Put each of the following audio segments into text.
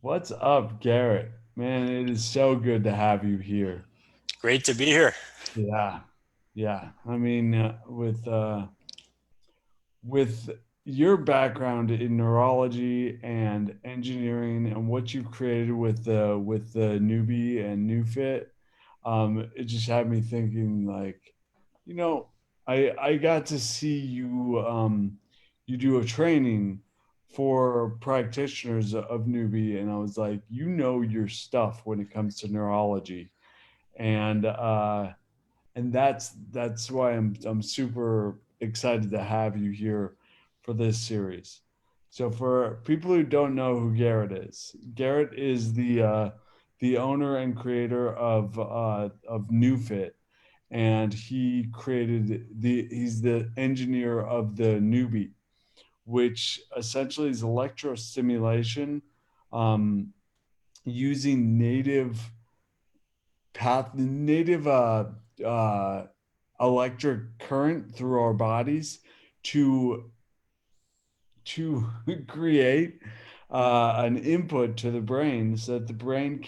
What's up, Garrett? Man, it is so good to have you here. Great to be here. Yeah, yeah. With your background in neurology and engineering and what you created with the newbie and NeuFit, it just had me thinking like, you know, I got to see you do a training for practitioners of newbie, and I was like, you know your stuff when it comes to neurology, and that's why I'm super excited to have you here for this series. So for people who don't know who Garrett is the owner and creator of NeuFit, and he's the engineer of the newbie, which essentially is electrostimulation, um, using native uh, electric current through our bodies to to create an input to the brain so that the brain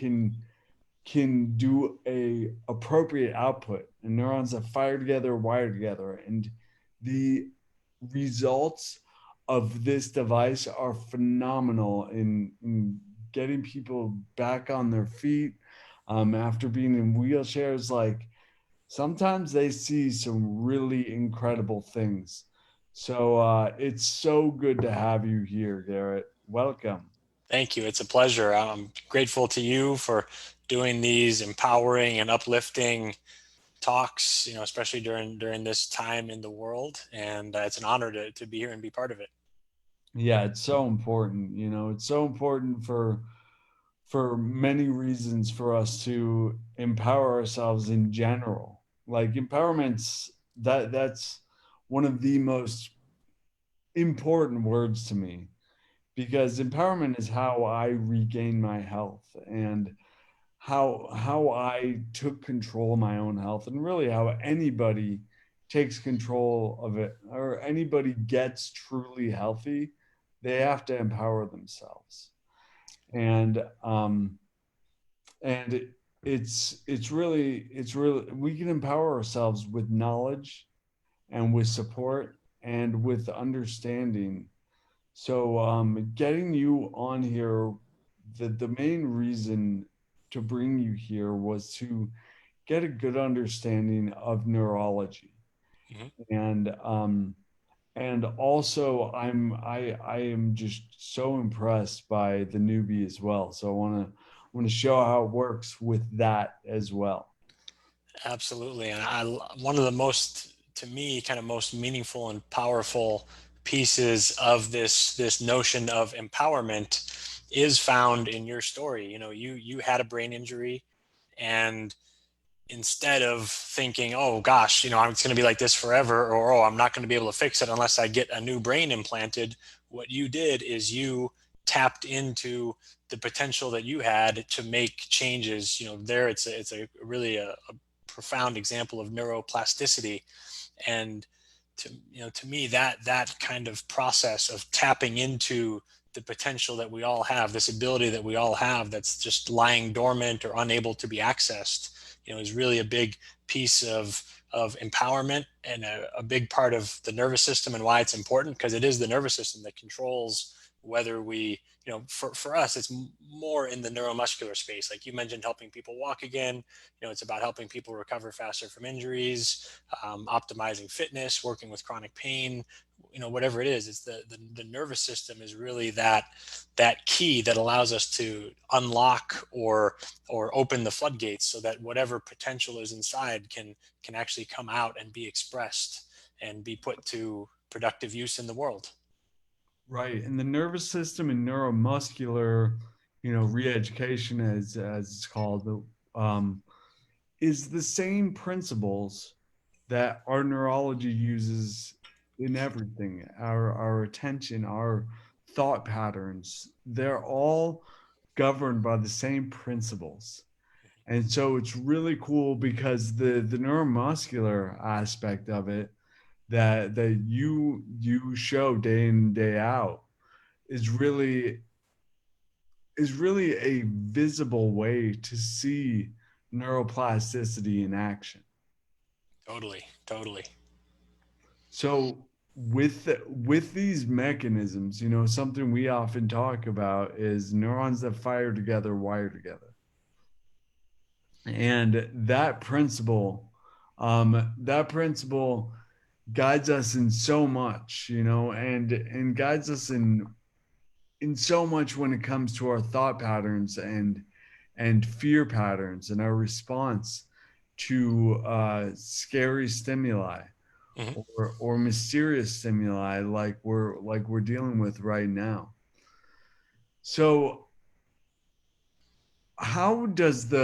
can do a appropriate output, and neurons that fire together wire together, and the results of this device are phenomenal in getting people back on their feet, after being in wheelchairs. Like, sometimes they see some really incredible things. So it's so good to have you here, Garrett. Welcome. Thank you. It's a pleasure. I'm grateful to you for doing these empowering and uplifting talks, especially during this time in the world. And it's an honor to be here and be part of it. Yeah, it's so important. It's so important for many reasons for us to empower ourselves in general. Like, that's one of the most important words to me, because empowerment is how I regain my health, and how I took control of my own health, and really how anybody takes control of it, or anybody gets truly healthy. They have to empower themselves. And um and it's really we can empower ourselves with knowledge and with support and with understanding. So getting you on here, the main reason to bring you here was to get a good understanding of neurology. Mhm. And also I am just so impressed by the newbie as well. So I want to show how it works with that as well. Absolutely. And one of the most, to me, kind of most meaningful and powerful pieces of this notion of empowerment is found in your story. You had a brain injury, and instead of thinking, oh gosh, it's going to be like this forever, or oh, I'm not going to be able to fix it unless I get a new brain implanted, what you did is you tapped into the potential that you had to make changes. There it's a really a profound example of neuroplasticity. And to me, that kind of process of tapping into the potential that we all have, this ability that we all have that's just lying dormant or unable to be accessed, is really a big piece of empowerment, and a big part of the nervous system, and why it's important, because it is the nervous system that controls whether we, for us, it's more in the neuromuscular space. Like you mentioned, helping people walk again. It's about helping people recover faster from injuries, optimizing fitness, working with chronic pain, whatever it is. It's the nervous system is really that key that allows us to unlock or open the floodgates, so that whatever potential is inside can actually come out and be expressed and be put to productive use in the world. Right. And the nervous system and neuromuscular, re-education, as it's called, um, is the same principles that our neurology uses in everything. Our attention, our thought patterns, they're all governed by the same principles. And so it's really cool because the neuromuscular aspect of it that you show day in day out is really is really a visible way to see neuroplasticity in action. Totally, totally. So with these mechanisms, something we often talk about is neurons that fire together wire together. And that principle guides us in so much, and guides us in so much when it comes to our thought patterns and fear patterns and our response to scary stimuli Hmm. or mysterious stimuli like we're dealing with right now. So let's talk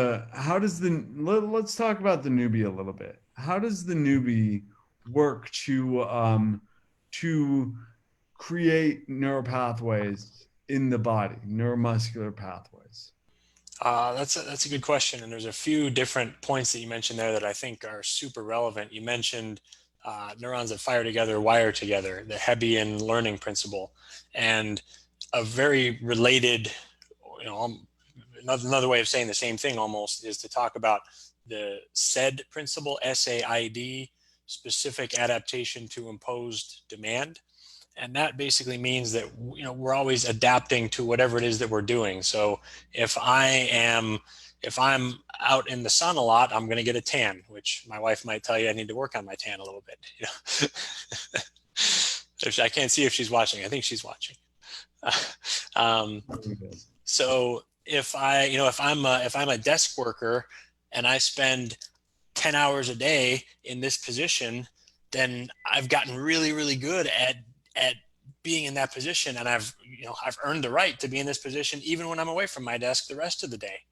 about the newbie a little bit. How does the newbie work to create neural pathways in the body, neuromuscular pathways? That's a good question, and there's a few different points that you mentioned there that I think are super relevant. You mentioned neurons that fire together wire together, the Hebbian learning principle, and a very related, you know, another way of saying the same thing almost is to talk about the SAID principle, SAID, specific adaptation to imposed demand. And that basically means that we're always adapting to whatever it is that we're doing. So if I am if I'm out in the sun a lot, I'm going to get a tan, which my wife might tell you I need to work on my tan a little bit. I can't see if she's watching. I think she's watching. um, Very good. so if I'm a desk worker and I spend 10 hours a day in this position, then I've gotten really, really good at being in that position. And I've earned the right to be in this position, even when I'm away from my desk the rest of the day.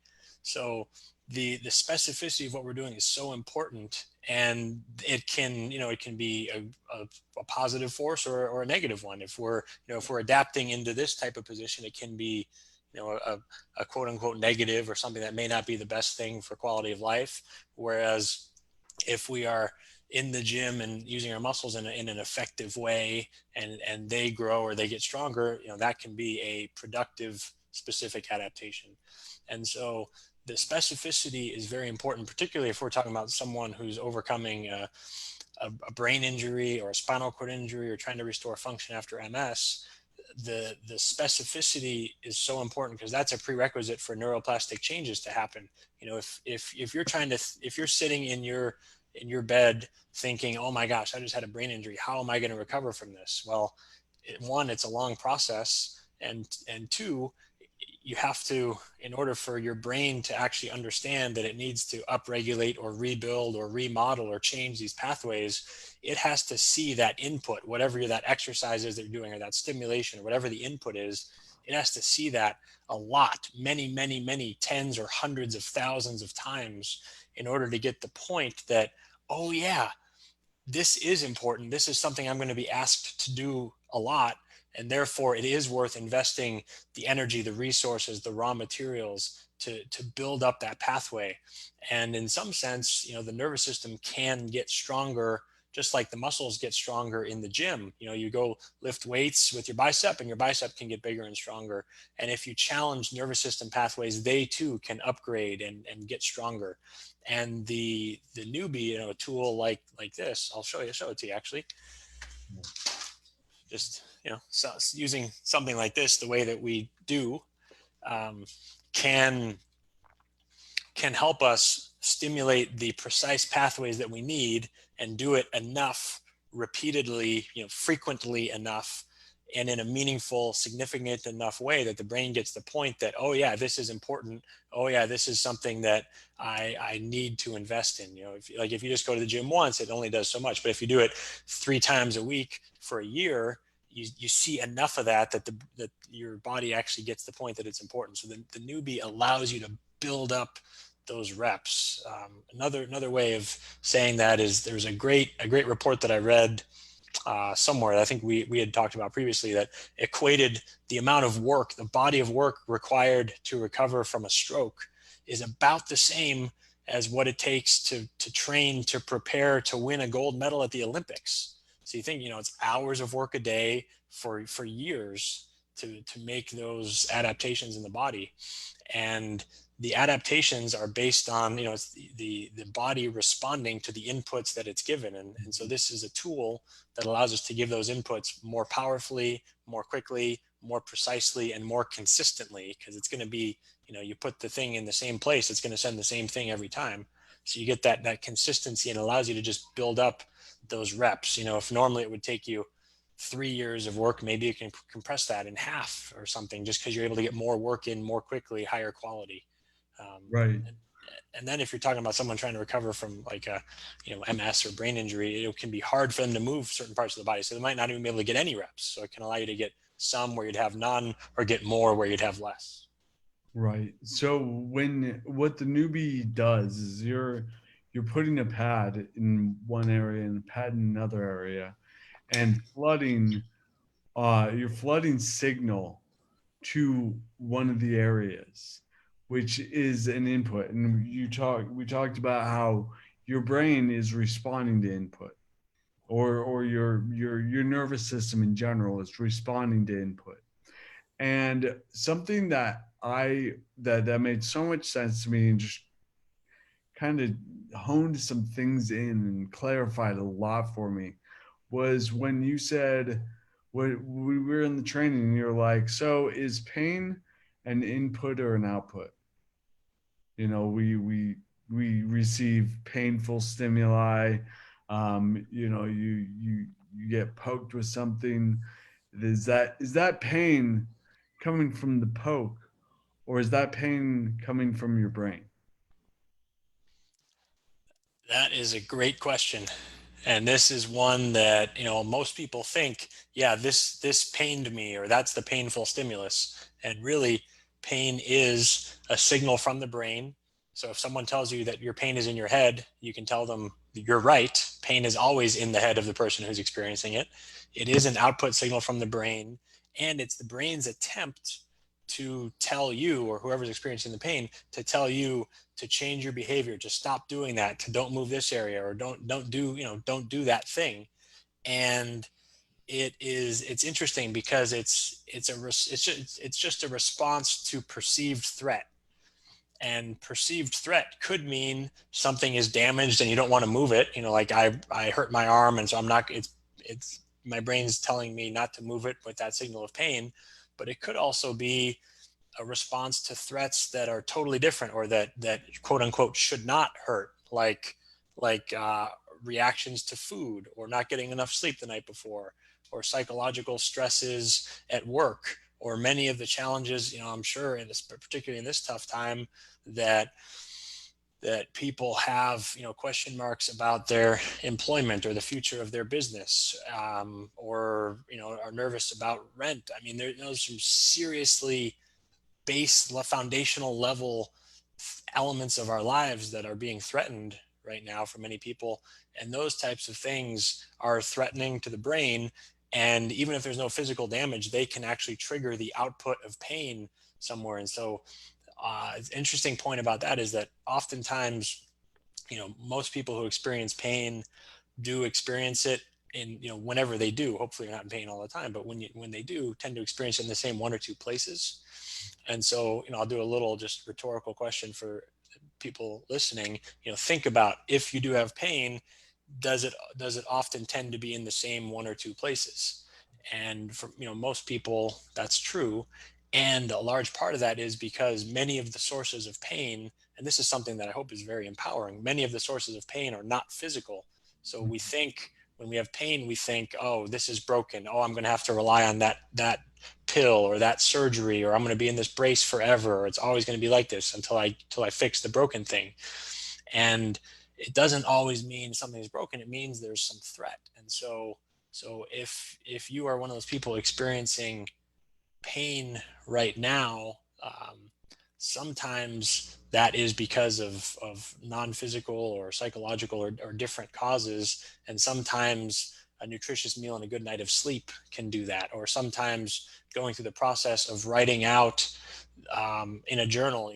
So the specificity of what we're doing is so important, and it can be a positive force or a negative one. If we're adapting into this type of position, it can be a quote unquote negative or something that may not be the best thing for quality of life. Whereas if we are in the gym and using our muscles in an effective way, and they grow or they get stronger, that can be a productive specific adaptation. And so the specificity is very important, particularly if we're talking about someone who's overcoming a brain injury or a spinal cord injury or trying to restore function after MS. The specificity is so important because that's a prerequisite for neuroplastic changes to happen. If you're if you're sitting in your bed thinking, oh my gosh, I just had a brain injury, how am I going to recover from this? Well, one, it's a long process, and two, you have to, in order for your brain to actually understand that it needs to upregulate or rebuild or remodel or change these pathways, it has to see that input, whatever that exercise is that you're doing or that stimulation or whatever the input is. It has to see that a lot, many, many, many tens or hundreds of thousands of times in order to get the point that, oh yeah, this is important. This is something I'm going to be asked to do a lot. And therefore, it is worth investing the energy, the resources, the raw materials to build up that pathway. And in some sense, the nervous system can get stronger, just like the muscles get stronger in the gym. You go lift weights with your bicep, and your bicep can get bigger and stronger. And if you challenge nervous system pathways, they too can upgrade and get stronger. And the newbie, a tool like this, I'll show it to you actually. Just so using something like this, the way that we do, um, can can help us stimulate the precise pathways that we need and do it enough, repeatedly, frequently enough, and in a meaningful, significant enough way that the brain gets the point that, oh yeah, this is important. Oh yeah, this is something that I need to invest in. If you just go to the gym once, it only does so much. But if you do it 3 times a week for a year, you see enough of that your body actually gets the point that it's important. So the newbie allows you to build up those reps. Another way of saying that is there's a great report that I read somewhere. I think we had talked about previously that equated the amount of work, the body of work required to recover from a stroke is about the same as what it takes to train to prepare to win a gold medal at the Olympics. So you think, it's hours of work a day for years to make those adaptations in the body. And the adaptations are based on, it's the body responding to the inputs that it's given. And so this is a tool that allows us to give those inputs more powerfully, more quickly, more precisely, and more consistently, because it's going to be, you put the thing in the same place, it's going to send the same thing every time. So you get that consistency, and allows you to just build up those reps. If normally it would take you 3 years of work, maybe you can compress that in half or something, just because you're able to get more work in more quickly, higher quality. Right. And, and then if you're talking about someone trying to recover from like a, MS or brain injury, it can be hard for them to move certain parts of the body. So they might not even be able to get any reps. So it can allow you to get some where you'd have none, or get more where you'd have less. Right. So when what the newbie does is you're putting a pad in one area and a pad in another area, and flooding you're flooding signal to one of the areas, which is an input. And we talked about how your brain is responding to input, or your nervous system in general is responding to input. And something that made so much sense to me, and just kind of honed some things in and clarified a lot for me, was when you said, when we were in the training and you're like, so is pain an input or an output? We receive painful stimuli. You get poked with something. Is that pain coming from the poke, or is that pain coming from your brain? That is a great question. And this is one that, most people think, yeah, this pained me, or that's the painful stimulus. And really, pain is a signal from the brain. So if someone tells you that your pain is in your head, you can tell them you're right. Pain is always in the head of the person who's experiencing it. It is an output signal from the brain, and it's the brain's attempt to tell you, or whoever's experiencing the pain, to tell you to change your behavior, to stop doing that, to don't move this area, or don't do that thing. And it's interesting because it's just a response to perceived threat. And perceived threat could mean something is damaged and you don't want to move it. Like I hurt my arm, and so I'm not. It's my brain's telling me not to move it with that signal of pain. But it could also be a response to threats that are totally different, or that quote unquote should not hurt, like reactions to food, or not getting enough sleep the night before, or psychological stresses at work, or many of the challenges, I'm sure in this, particularly in this tough time, that people have, question marks about their employment or the future of their business, or are nervous about rent. I mean, there's some seriously foundational level elements of our lives that are being threatened right now for many people. And those types of things are threatening to the brain. And even if there's no physical damage, they can actually trigger the output of pain somewhere. And so, an interesting point about that is that oftentimes, most people who experience pain do experience it in, whenever they do. Hopefully, you're not in pain all the time, but when they do, tend to experience it in the same one or two places. And so, I'll do a little just rhetorical question for people listening. Think about, if you do have pain, does it often tend to be in the same one or two places? And for most people, that's true. And a large part of that is because many of the sources of pain, and this is something that I hope is very empowering, many of the sources of pain are not physical. So we think, when we have pain, we think, oh, this is broken. Oh, I'm going to have to rely on that pill or that surgery, or I'm going to be in this brace forever, or it's always going to be like this until I fix the broken thing. And it doesn't always mean something is broken. It means there's some threat. And so if you are one of those people experiencing pain right now, sometimes that is because of non-physical or psychological, or different causes. And sometimes a nutritious meal and a good night of sleep can do that. Or sometimes going through the process of writing out in a journal,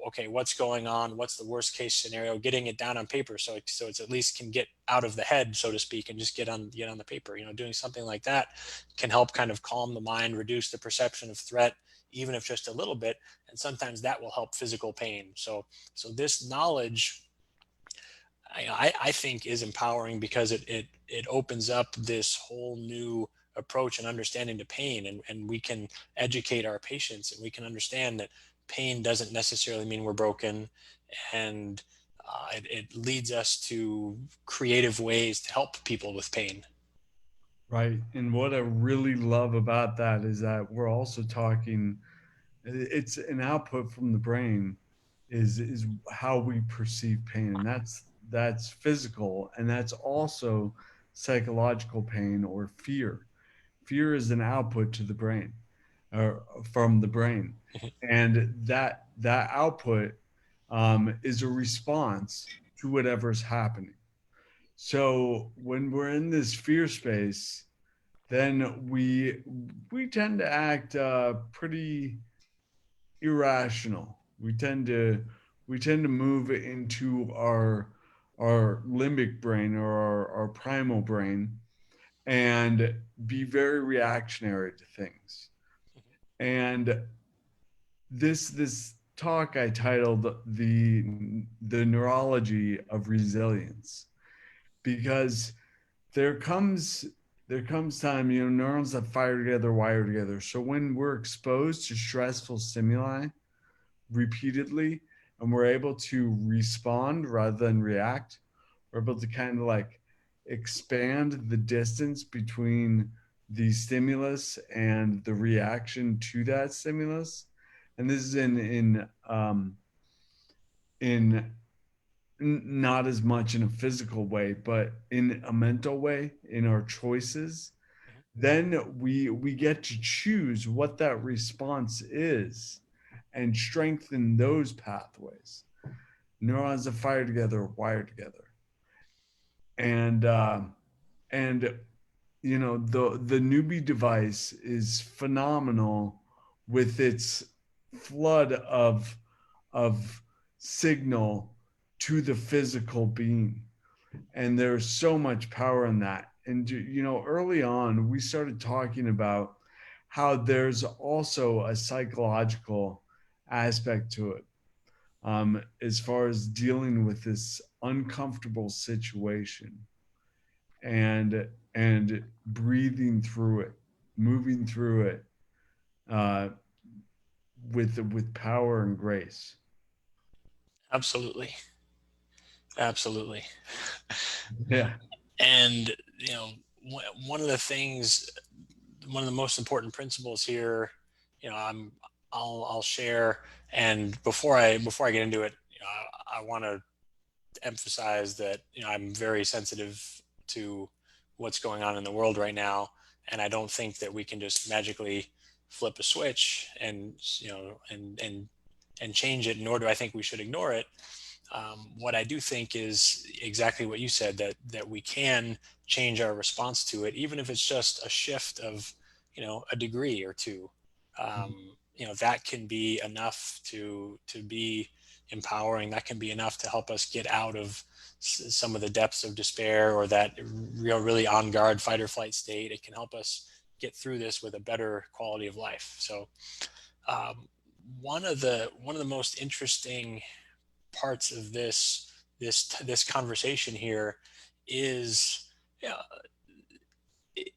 okay, what's going on, what's the worst case scenario, getting it down on paper, so it's at least can get out of the head, so to speak, and just get on the paper. Doing something like that can help kind of calm the mind, reduce the perception of threat, even if just a little bit, and sometimes that will help physical pain. So this knowledge, I think, is empowering because it opens up this whole new approach and understanding to pain, and we can educate our patients, and we can understand that pain doesn't necessarily mean we're broken, and it leads us to creative ways to help people with pain. Right. And what I really love about that is that we're also talking, it's an output from the brain, is how we perceive pain. And that's physical, and that's also psychological pain or fear. Fear is an output to the brain, or from the brain. And that output is a response to whatever's happening. So when we're in this fear space, then we tend to act pretty irrational. We tend to move into our limbic brain, or our primal brain, and be very reactionary to things. And this talk I titled the neurology of resilience, because there comes there comes time, neurons that fire together wire together. So when we're exposed to stressful stimuli repeatedly, and we're able to respond rather than react, we're able to kind of like expand the distance between the stimulus and the reaction to that stimulus. And this is in not as much in a physical way, but in a mental way, in our choices. Then we get to choose what that response is and strengthen those pathways. Neurons that fire together wire together. And the newbie device is phenomenal with its flood of signal to the physical being. And there's so much power in that. And early on we started talking about how there's also a psychological aspect to it, as far as dealing with this uncomfortable situation, and breathing through it, moving through it, uh, with power and grace. Absolutely. Absolutely. Yeah. And one of the things, one of the most important principles here, I'll share. And before I get into it, I want to emphasize that I'm very sensitive to what's going on in the world right now, and I don't think that we can just magically flip a switch and change it, nor do I think we should ignore it. What I do think is exactly what you said, that we can change our response to it, even if it's just a shift of a degree or two. That can be enough to be empowering. That can be enough to help us get out of some of the depths of despair, or that really on guard fight or flight state. It can help us get through this with a better quality of life. So um, one of the most interesting parts of this conversation here is uh,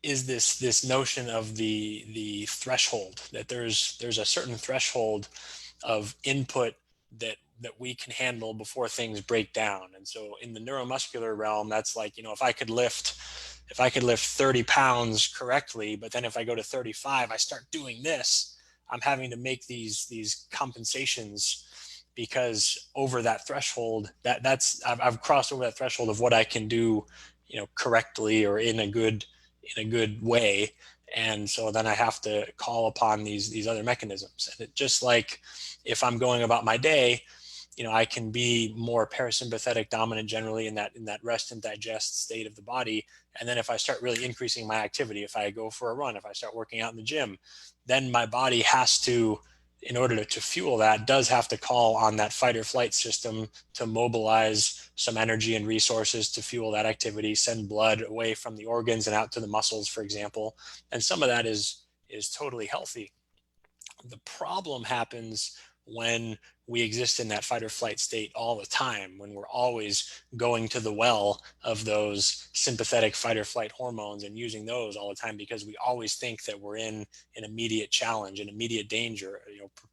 is this notion of the threshold, that there's a certain threshold of input that we can handle before things break down. And so in the neuromuscular realm, that's like, if I could lift 30 pounds correctly, but then if I go to 35, I start doing this, I'm having to make these compensations, because over that threshold, I've crossed over that threshold of what I can do, correctly, or in a good way. And so then I have to call upon these other mechanisms. And it just like, if I'm going about my day, I can be more parasympathetic dominant generally in that rest and digest state of the body. And then if I start really increasing my activity, if I go for a run, if I start working out in the gym, then my body has to, in order to fuel that, does have to call on that fight or flight system to mobilize some energy and resources to fuel that activity, send blood away from the organs and out to the muscles, for example. And some of that is totally healthy. The problem happens when we exist in that fight or flight state all the time, when we're always going to the well of those sympathetic fight or flight hormones and using those all the time, because we always think that we're in an immediate challenge, an immediate danger,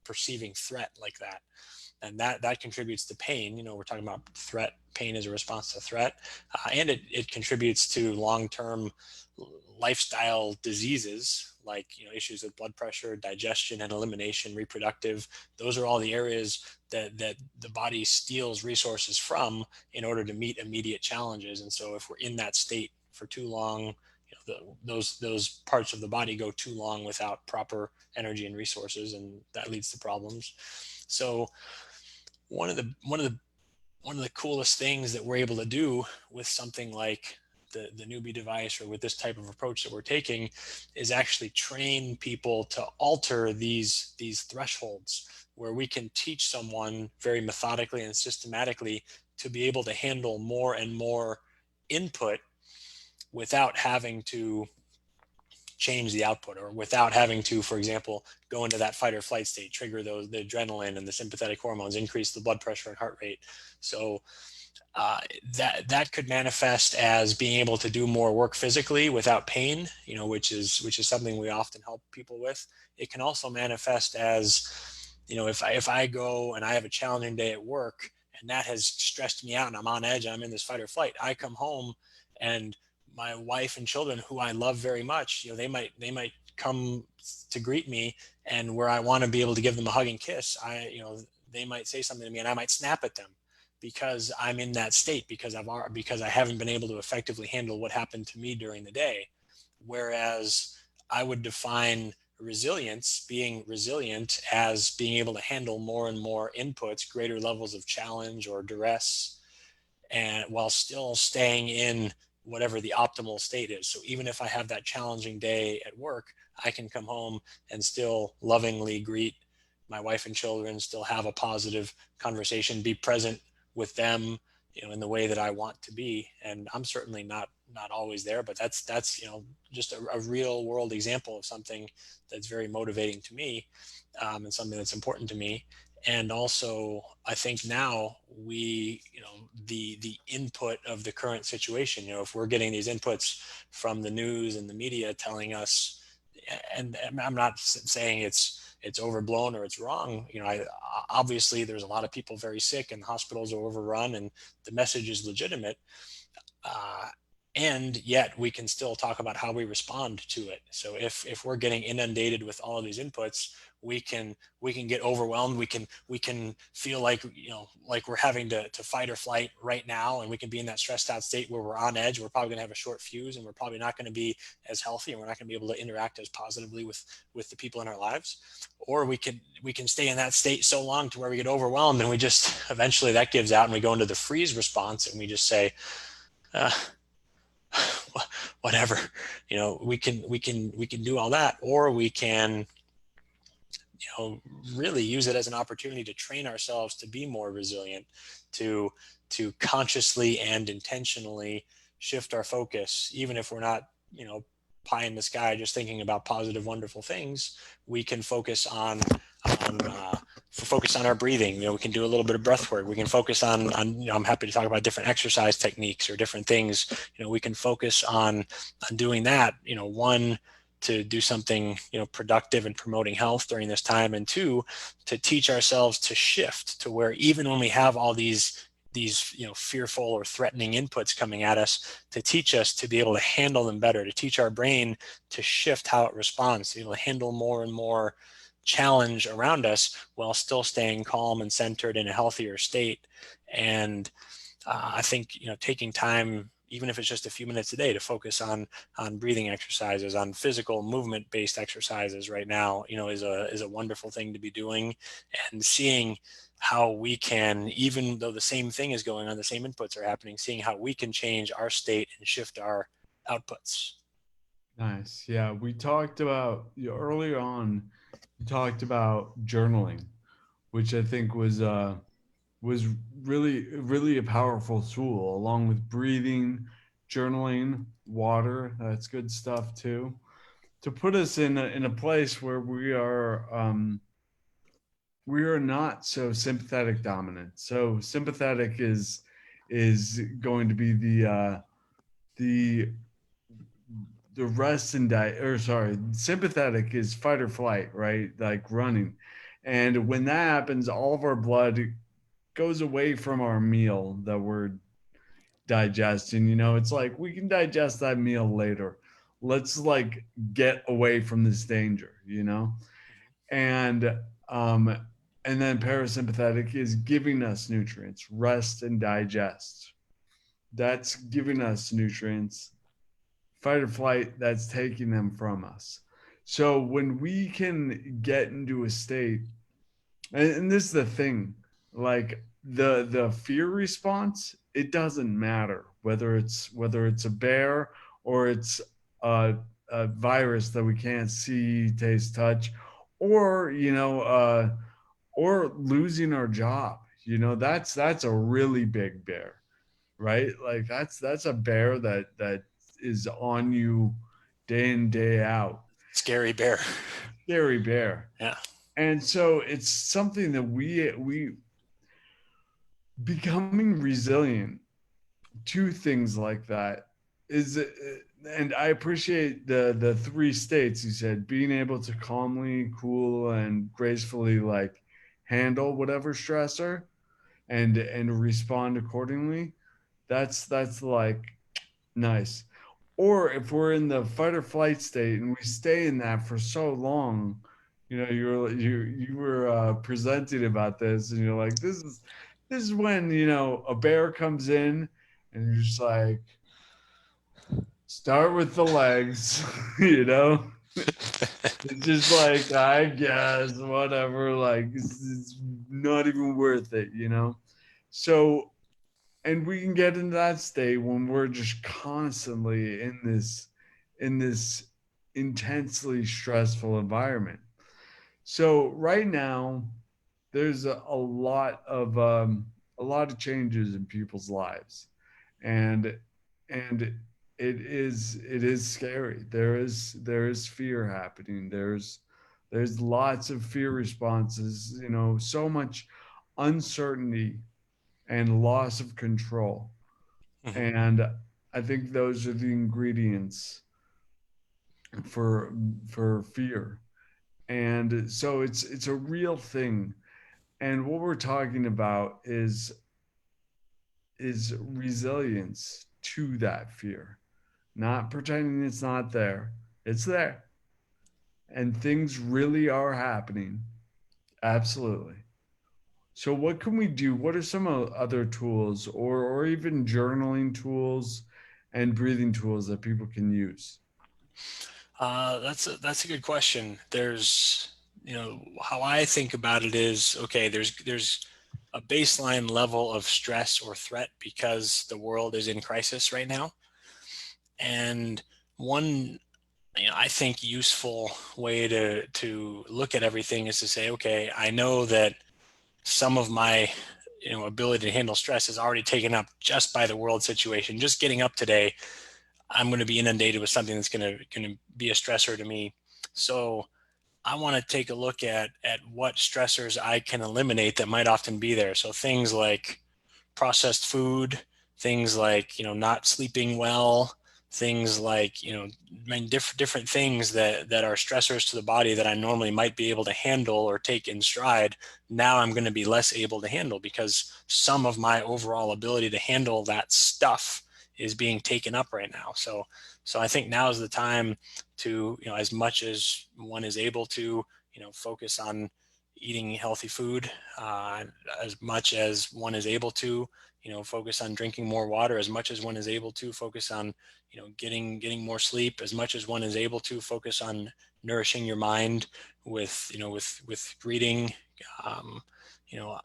perceiving threat like that. And that contributes to pain. We're talking about threat. Pain is a response to threat, and it contributes to long-term lifestyle diseases like issues with blood pressure, digestion and elimination, reproductive. Those are all the areas that the body steals resources from in order to meet immediate challenges. And so if we're in that state for too long, those parts of the body go too long without proper energy and resources, and that leads to problems. So one of the one of the one of the coolest things that we're able to do with something like the newbie device, or with this type of approach that we're taking, is actually train people to alter these thresholds, where we can teach someone very methodically and systematically to be able to handle more and more input without having to change the output, or without having to, for example, go into that fight or flight state, trigger the adrenaline and the sympathetic hormones, increase the blood pressure and heart rate. So that could manifest as being able to do more work physically without pain, which is something we often help people with. It can also manifest as, if I go and I have a challenging day at work and that has stressed me out and I'm on edge and I'm in this fight or flight, I come home and my wife and children, who I love very much, they might come to greet me, and where I want to be able to give them a hug and kiss, they might say something to me and I might snap at them because I'm in that state, because I haven't been able to effectively handle what happened to me during the day. Whereas I would define resilience, being resilient, as being able to handle more and more inputs, greater levels of challenge or duress, and while still staying in whatever the optimal state is. So even if I have that challenging day at work, I can come home and still lovingly greet my wife and children, still have a positive conversation, be present with them, in the way that I want to be. And I'm certainly not always there, but that's just a real world example of something that's very motivating to me, and something that's important to me. And also, I think now the input of the current situation, if we're getting these inputs from the news and the media telling us, and I'm not saying it's overblown or it's wrong. Obviously there's a lot of people very sick and hospitals are overrun, and the message is legitimate. Uh, and yet we can still talk about how we respond to it. So if we're getting inundated with all of these inputs, we can get overwhelmed. We can feel like we're having to fight or flight right now, and we can be in that stressed out state where we're on edge. We're probably going to have a short fuse, and we're probably not going to be as healthy, and we're not going to be able to interact as positively with the people in our lives. Or we can stay in that state so long to where we get overwhelmed, and we just eventually that gives out, and we go into the freeze response, and we just say, uh, whatever. We can do all that, or we can really use it as an opportunity to train ourselves to be more resilient, to consciously and intentionally shift our focus, even if we're not pie in the sky just thinking about positive wonderful things. We can focus on our breathing. We can do a little bit of breath work. We can focus on I'm happy to talk about different exercise techniques or different things. We can focus on doing that. One, to do something productive and promoting health during this time, and two, to teach ourselves to shift to where even when we have all these fearful or threatening inputs coming at us, to teach us to be able to handle them better, to teach our brain to shift how it responds, to be able to handle more and more challenge around us while still staying calm and centered in a healthier state. And I think taking time, even if it's just a few minutes a day, to focus on breathing exercises, on physical movement based exercises right now, is a wonderful thing to be doing. And seeing how we can, even though the same thing is going on, the same inputs are happening, seeing how we can change our state and shift our outputs. Nice. Yeah, we talked about earlier on. You talked about journaling, which I think was really a powerful tool, along with breathing, journaling, water. That's good stuff too. To put us in a place where we are not so sympathetic dominant. So sympathetic is going to be the the rest and die or sorry, sympathetic is fight or flight, right? Like running. And when that happens, all of our blood goes away from our meal that we're digesting. It's like we can digest that meal later. Let's like get away from this danger. And um and then parasympathetic is giving us nutrients, rest and digest. That's giving us nutrients. Fight or flight, that's taking them from us. So when we can get into a state, and this is the thing, like the fear response, it doesn't matter whether it's a bear or it's a virus that we can't see, taste, touch, or or losing our job. That's a really big bear, right? Like that's a bear that is on you day in day out. Scary bear. Scary bear. Yeah. And so it's something that we becoming resilient to things like that is and I appreciate the three states you said: being able to calmly, cool, and gracefully like handle whatever stressor and respond accordingly. That's like nice. Or if we're in the fight or flight state and we stay in that for so long, you were presenting about this, and you're like, this is when a bear comes in, and you're just like, start with the legs, you know. It's just like, I guess whatever, like it's not even worth it. So, and we can get into that state when we're just constantly in this intensely stressful environment. So right now there's a lot of changes in people's lives, and and it is scary. There is fear happening. There's lots of fear responses, so much uncertainty and loss of control. Mm-hmm. And I think those are the ingredients for for fear. And so it's a real thing. And what we're talking about is resilience to that fear. Not pretending it's not there. It's there. And things really are happening. Absolutely. So what can we do? What are some other tools or even journaling tools and breathing tools that people can use? That's a good question. There's, how I think about it is, okay, there's a baseline level of stress or threat because the world is in crisis right now. And one, I think useful way to look at everything is to say, okay, I know that some of my ability to handle stress is already taken up just by the world situation. Just getting up today, I'm going to be inundated with something that's going to be a stressor to me. So I want to take a look at what stressors I can eliminate that might often be there. So things like processed food, things like not sleeping well, things like different things that are stressors to the body that I normally might be able to handle or take in stride. Now I'm going to be less able to handle because some of my overall ability to handle that stuff is being taken up right now. So I think now is the time to, as much as one is able to, focus on eating healthy food, as much as one is able to, focus on drinking more water, as much as one is able to focus on, getting more sleep, as much as one is able to focus on nourishing your mind with, with reading, um, you know,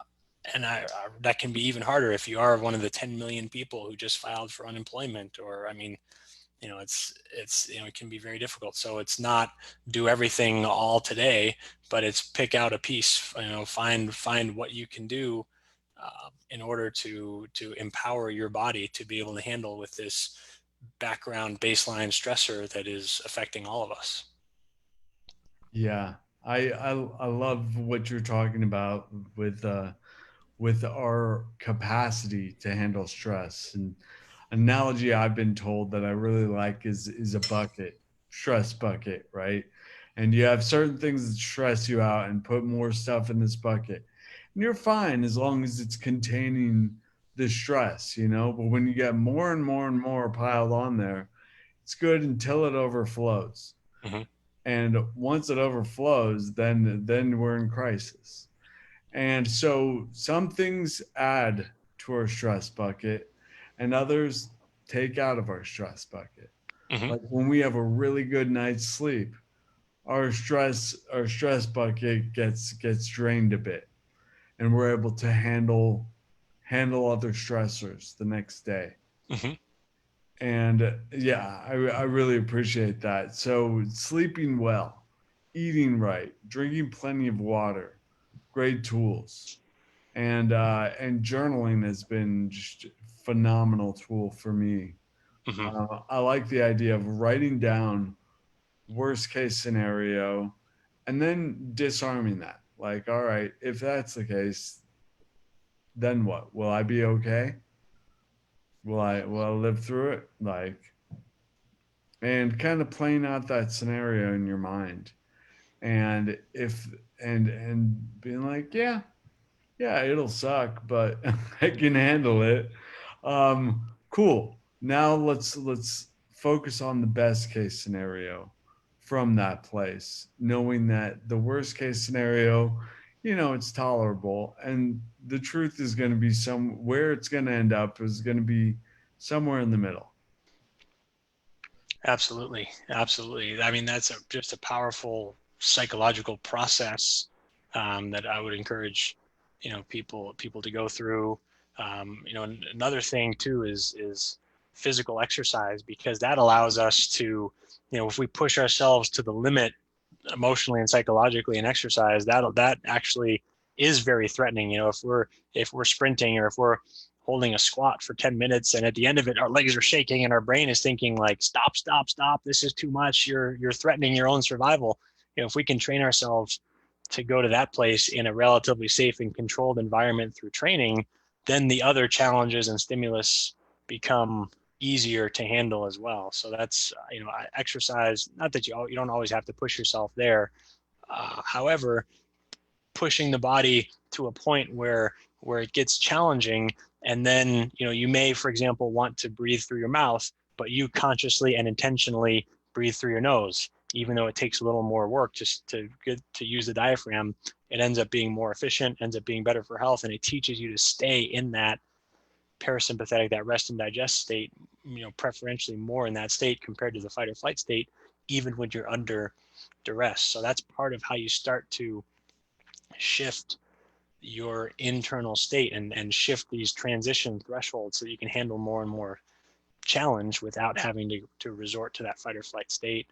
that can be even harder if you are one of the 10 million people who just filed for unemployment. Or, I mean, it can be very difficult. So it's not do everything all today, but it's pick out a piece, find what you can do in order to empower your body to be able to handle with this background baseline stressor that is affecting all of us. Yeah, I love what you're talking about with our capacity to handle stress. And analogy I've been told that I really like is a bucket, stress bucket, right? And you have certain things that stress you out and put more stuff in this bucket. And you're fine as long as it's containing the stress, you know? But when you get more and more and more piled on there, it's good until it overflows. Hmm. And once it overflows, then we're in crisis. And so some things add to our stress bucket and others take out of our stress bucket. Hmm. Like when we have a really good night's sleep, our stress bucket gets drained a bit and we're able to handle other stressors the next day. Hmm. And yeah, I really appreciate that. So sleeping well, eating right, drinking plenty of water, great tools. And journaling has been just a phenomenal tool for me. Hmm. I like the idea of writing down worst case scenario and then disarming that. Like, all right, if that's the case, then what? Will I be okay? Will I live through it? Like, and kind of playing out that scenario in your mind. And if and being like, yeah, it'll suck, but I can handle it. Cool. Now let's focus on the best case scenario from that place, knowing that the worst case scenario, it's tolerable, and the truth is going to be where it's going to end up is going to be somewhere in the middle. Absolutely, absolutely. I mean, that's just a powerful psychological process that I would encourage, people to go through. Another thing too is physical exercise, because that allows us to, if we push ourselves to the limit emotionally and psychologically in exercise, that actually is very threatening. If we're sprinting, or if we're holding a squat for 10 minutes, and at the end of it our legs are shaking and our brain is thinking like, stop, stop, stop, this is too much, you're threatening your own survival. If we can train ourselves to go to that place in a relatively safe and controlled environment through training, then the other challenges and stimulus become easier to handle as well. So that's, exercise, not that you don't always have to push yourself there. However, pushing the body to a point where it gets challenging, and then you may, for example, want to breathe through your mouth, but you consciously and intentionally breathe through your nose, even though it takes a little more work just to use the diaphragm. It ends up being more efficient, ends up being better for health, and it teaches you to stay in that parasympathetic, that rest and digest state, preferentially more in that state compared to the fight or flight state, even when you're under duress. So that's part of how you start to shift your internal state, and shift these transition thresholds so that you can handle more and more challenge without having to resort to that fight or flight state.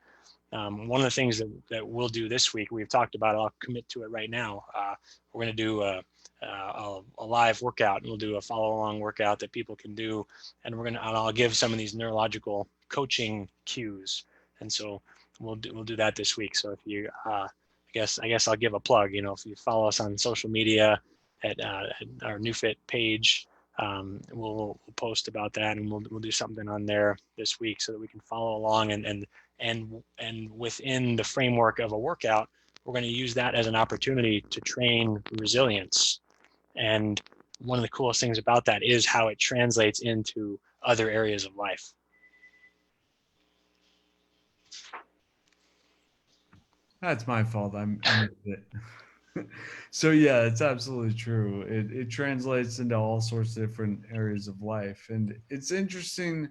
One of the things that we'll do this week, we've talked about, I'll commit to it right now. We're going to do a live workout, and we'll do a follow along workout that people can do. And I'll give some of these neurological coaching cues. And so we'll do that this week. So if you, I guess I'll give a plug, if you follow us on social media at our NeuFit page, we'll post about that, and we'll do something on there this week so that we can follow along, and within the framework of a workout, we're going to use that as an opportunity to train resilience. And one of the coolest things about that is how it translates into other areas of life. That's my fault. I missed it. So yeah, it's absolutely true. It translates into all sorts of different areas of life, and it's interesting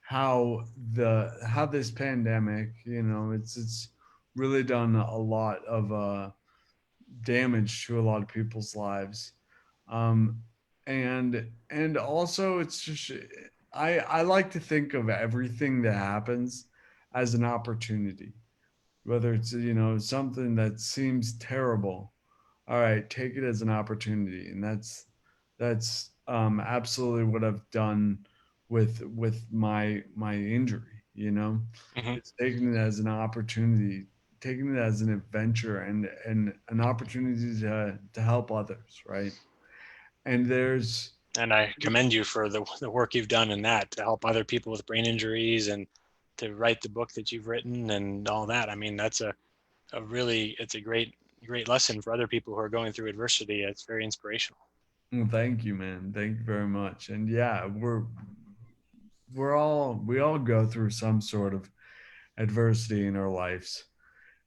how this pandemic, it's really done a lot of damage to a lot of people's lives. Um, and also it's just I like to think of everything that happens as an opportunity, whether it's something that seems terrible. All right, take it as an opportunity, and that's absolutely what I've done with my injury. Hmm. It's taking it as an opportunity, taking it as an adventure, and an opportunity to help others, right? And there's And I commend you for the work you've done in that to help other people with brain injuries and to write the book that you've written and all that. I mean, that's a really, it's a great lesson for other people who are going through adversity. It's very inspirational. well, thank you, man. Thank you very much. And yeah, we all go through some sort of adversity in our lives.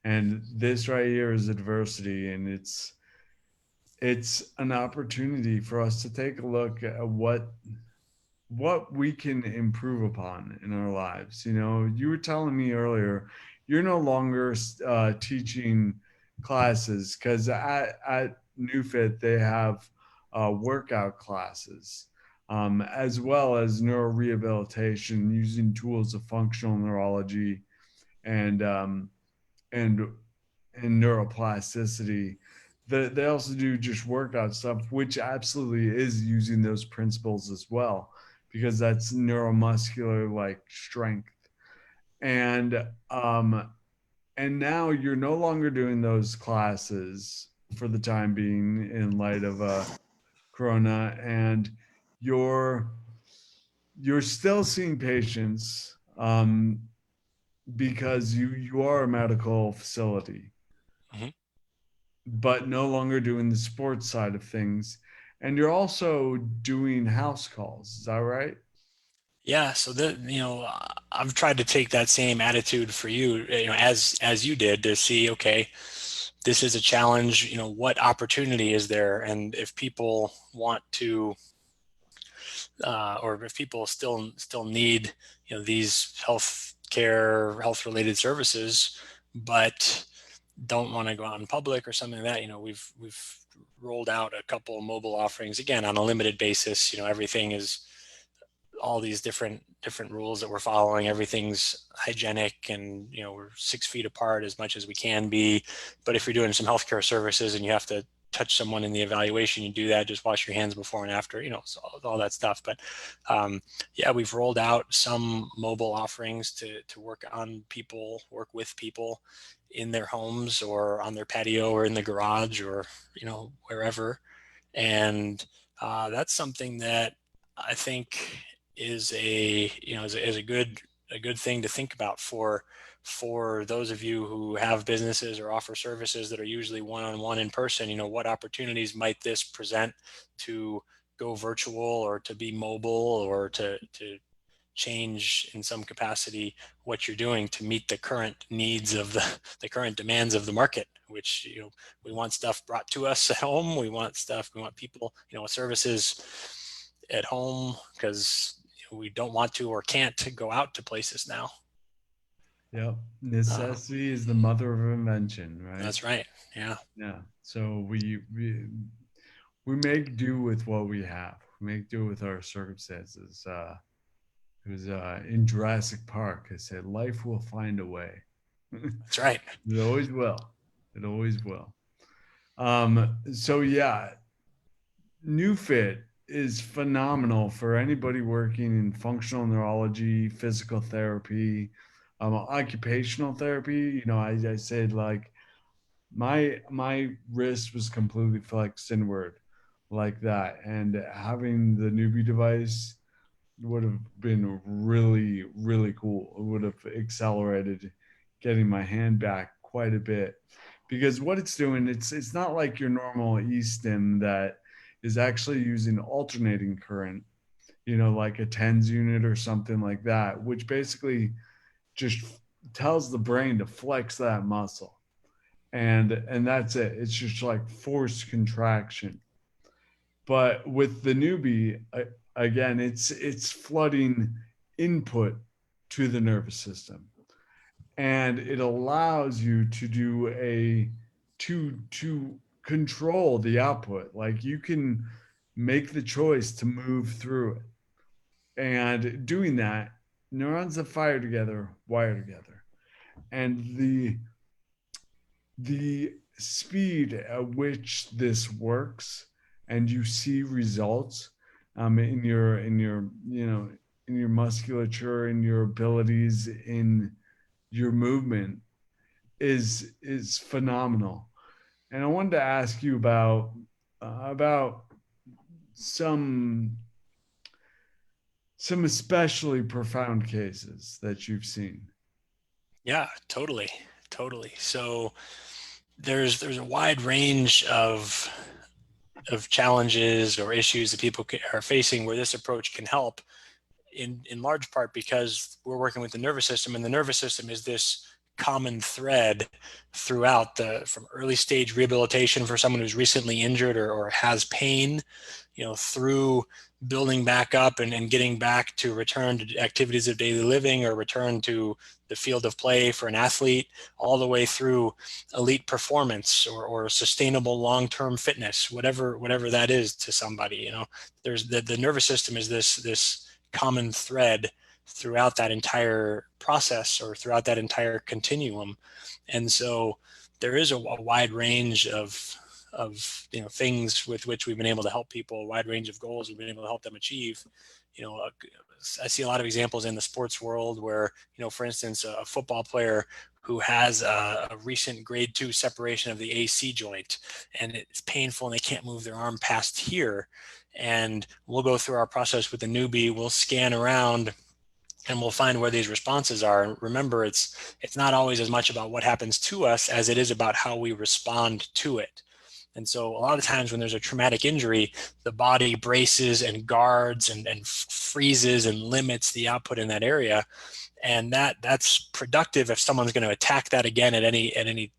And this right here is adversity, and it's an opportunity for us to take a look at what we can improve upon in our lives. You were telling me earlier you're no longer teaching classes because at NeuFit they have workout classes, as well as neurorehabilitation using tools of functional neurology and and and neuroplasticity. They also do just workout stuff, which absolutely is using those principles as well, because that's neuromuscular like strength. And and now you're no longer doing those classes for the time being in light of Corona, and you're you're still seeing patients because you are a medical facility, Hmm. but no longer doing the sports side of things. And you're also doing house calls. Is that right? Yeah. So I've tried to take that same attitude for you, as you did to see, okay, this is a challenge, what opportunity is there? And if people want to or if people still need these health related services, but don't want to go out in public or something like that. We've rolled out a couple mobile offerings again on a limited basis. Everything is all these different rules that we're following. Everything's hygienic, and we're 6 feet apart as much as we can be. But if you're doing some healthcare services and you have to touch someone in the evaluation, you do that. Just wash your hands before and after. So all that stuff. But yeah, we've rolled out some mobile offerings to work with people in their homes or on their patio or in the garage or wherever. And that's something that I think is a good thing to think about for those of you who have businesses or offer services that are usually one-on-one in person. What opportunities might this present to go virtual or to be mobile or to change in some capacity what you're doing to meet the current needs of the current demands of the market, which we want stuff brought to us at home. We want people, services at home because we don't want to or can't go out to places now. Yep. uh, Necessity is the mother of invention, right? that's right. Yeah, Yeah. So we make do with what we have. We make do with our circumstances. It was in Jurassic Park. I said, "Life will find a way." that's right. It always will. It always will. So yeah, NeuFit is phenomenal for anybody working in functional neurology, physical therapy, occupational therapy. I said like my wrist was completely flexed inward like that, and having the newbie device would have been really really cool. It would have accelerated getting my hand back quite a bit, because what it's doing, it's not like your normal e-stim that is actually using alternating current, like a tens unit or something like that, which basically just tells the brain to flex that muscle, and that's it. It's just like forced contraction. But with the newbie, again, it's flooding input to the nervous system, and it allows you to to control the output. Like you can make the choice to move through it. And doing that, neurons that fire together wire together. And the speed at which this works and you see results in your in your musculature, in your abilities, in your movement is phenomenal. And I wanted to ask you about some some especially profound cases that you've seen. Yeah, totally, totally. So there's a wide range of challenges or issues that people are facing where this approach can help, in large part because we're working with the nervous system, and the nervous system is this common thread throughout from early stage rehabilitation for someone who's recently injured or has pain, through building back up and getting back to return to activities of daily living or return to the field of play for an athlete, all the way through elite performance or sustainable long-term fitness, whatever that is to somebody. There's the nervous system is this common thread throughout that entire process or throughout that entire continuum. And so there is a wide range of things with which we've been able to help people, a wide range of goals we've been able to help them achieve. I see a lot of examples in the sports world where, for instance, a football player who has a recent grade 2 separation of the AC joint, and it's painful and they can't move their arm past here. And we'll go through our process with the newbie, we'll scan around and we'll find where these responses are. And remember, it's not always as much about what happens to us as it is about how we respond to it. And so a lot of times when there's a traumatic injury, the body braces and guards and freezes and limits the output in that area. And that's productive if someone's going to attack that again at any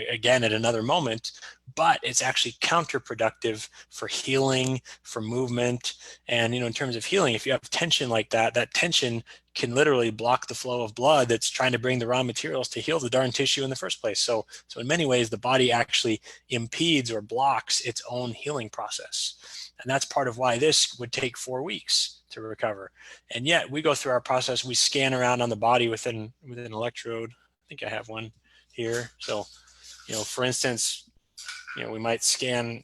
again at another moment, but it's actually counterproductive for healing, for movement. And in terms of healing, if you have tension like that, that tension can literally block the flow of blood that's trying to bring the raw materials to heal the darn tissue in the first place. So in many ways, the body actually impedes or blocks its own healing process. And that's part of why this would take 4 weeks to recover. And yet we go through our process, we scan around on the body with an electrode. I think I have one here. So, for instance, we might scan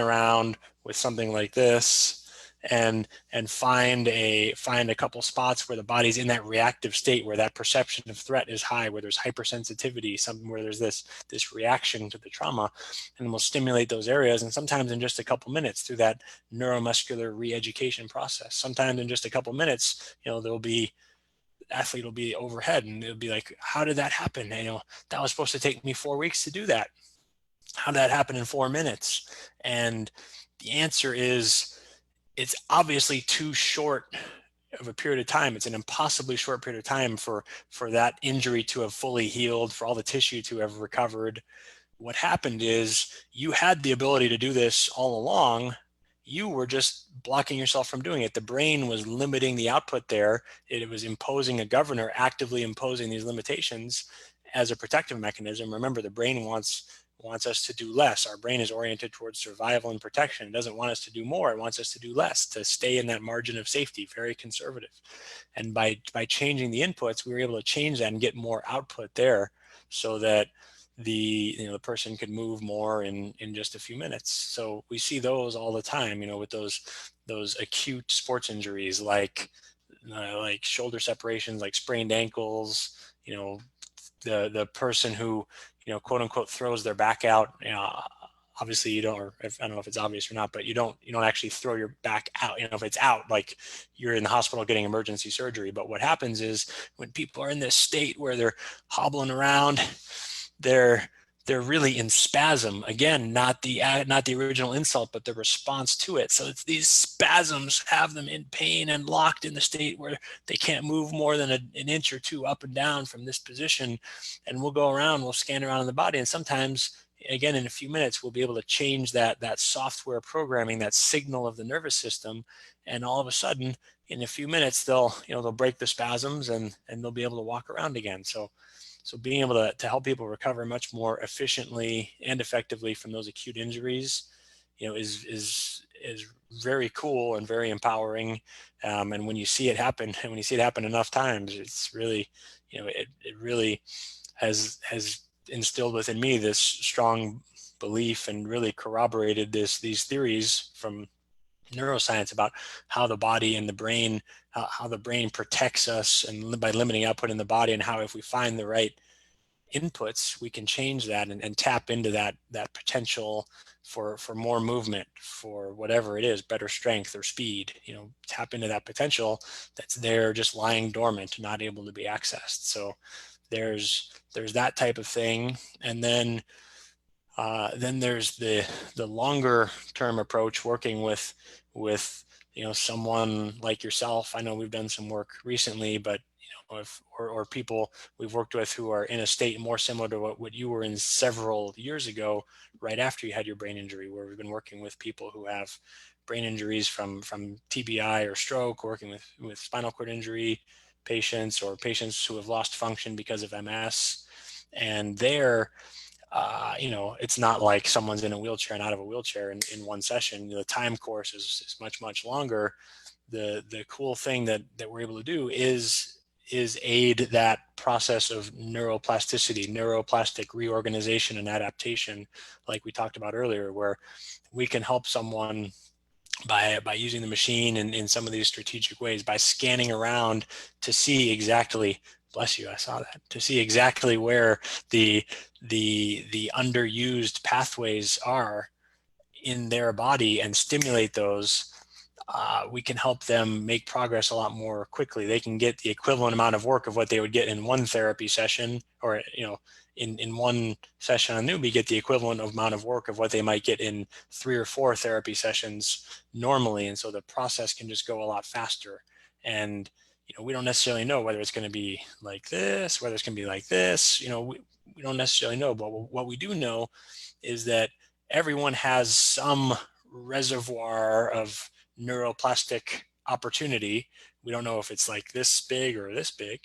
around with something like this and find a couple spots where the body's in that reactive state, where that perception of threat is high, where there's hypersensitivity, something where there's this reaction to the trauma, and we'll stimulate those areas. And sometimes in just a couple minutes through that neuromuscular re-education process, sometimes in just a couple minutes, athlete will be overhead and it'll be like, how did that happen? That was supposed to take me 4 weeks to do that. How did that happen in 4 minutes? And the answer is, it's obviously too short of a period of time. It's an impossibly short period of time for that injury to have fully healed, for all the tissue to have recovered. What happened is you had the ability to do this all along. You were just blocking yourself from doing it. The brain was limiting the output there. It was imposing a governor, actively imposing these limitations as a protective mechanism. Remember, the brain wants us to do less. Our brain is oriented towards survival and protection. It doesn't want us to do more. It wants us to do less, to stay in that margin of safety, very conservative. And by changing the inputs, we were able to change that and get more output there so that the person could move more in just a few minutes. So we see those all the time, with those acute sports injuries like shoulder separations, like sprained ankles, the person who, quote unquote, throws their back out. Obviously you don't, or I don't know if it's obvious or not, but you don't actually throw your back out. If it's out, like you're in the hospital getting emergency surgery. But what happens is when people are in this state where they're hobbling around, they're really in spasm. Again, not the original insult, but the response to it. So it's these spasms have them in pain and locked in the state where they can't move more than an inch or two up and down from this position. And we'll go around, we'll scan around in the body, and sometimes, again, in a few minutes, we'll be able to change that software programming, that signal of the nervous system, and all of a sudden, in a few minutes, they'll break the spasms and they'll be able to walk around again. So being able to help people recover much more efficiently and effectively from those acute injuries, is very cool and very empowering. And when you see it happen, and when you see it happen enough times, it's really, it really has instilled within me this strong belief and really corroborated these theories from neuroscience about how the body and the brain, how the brain protects us and by limiting output in the body, and how if we find the right inputs, we can change that and tap into that potential for more movement, for whatever it is, better strength or speed. Tap into that potential that's there, just lying dormant, not able to be accessed. So there's that type of thing, and then there's the longer term approach, working with someone like yourself. I know we've done some work recently, but if or people we've worked with who are in a state more similar to what you were in several years ago, right after you had your brain injury, where we've been working with people who have brain injuries from TBI or stroke, working with spinal cord injury patients, or patients who have lost function because of MS. And it's not like someone's in a wheelchair and out of a wheelchair in one session. The time course is much, much longer. The cool thing that we're able to do is aid that process of neuroplasticity, neuroplastic reorganization and adaptation, like we talked about earlier, where we can help someone by using the machine in some of these strategic ways, by scanning around to see exactly, bless you, I saw that, to see exactly where the underused pathways are in their body and stimulate those. We can help them make progress a lot more quickly. They can get the equivalent amount of work of what they would get in one therapy session, or in one session on newbie, get the equivalent of amount of work of what they might get in 3 or 4 therapy sessions normally. And so the process can just go a lot faster. And we don't necessarily know whether it's going to be like this, whether it's going to be like this. We don't necessarily know, but what we do know is that everyone has some reservoir of neuroplastic opportunity. We don't know if it's like this big or this big,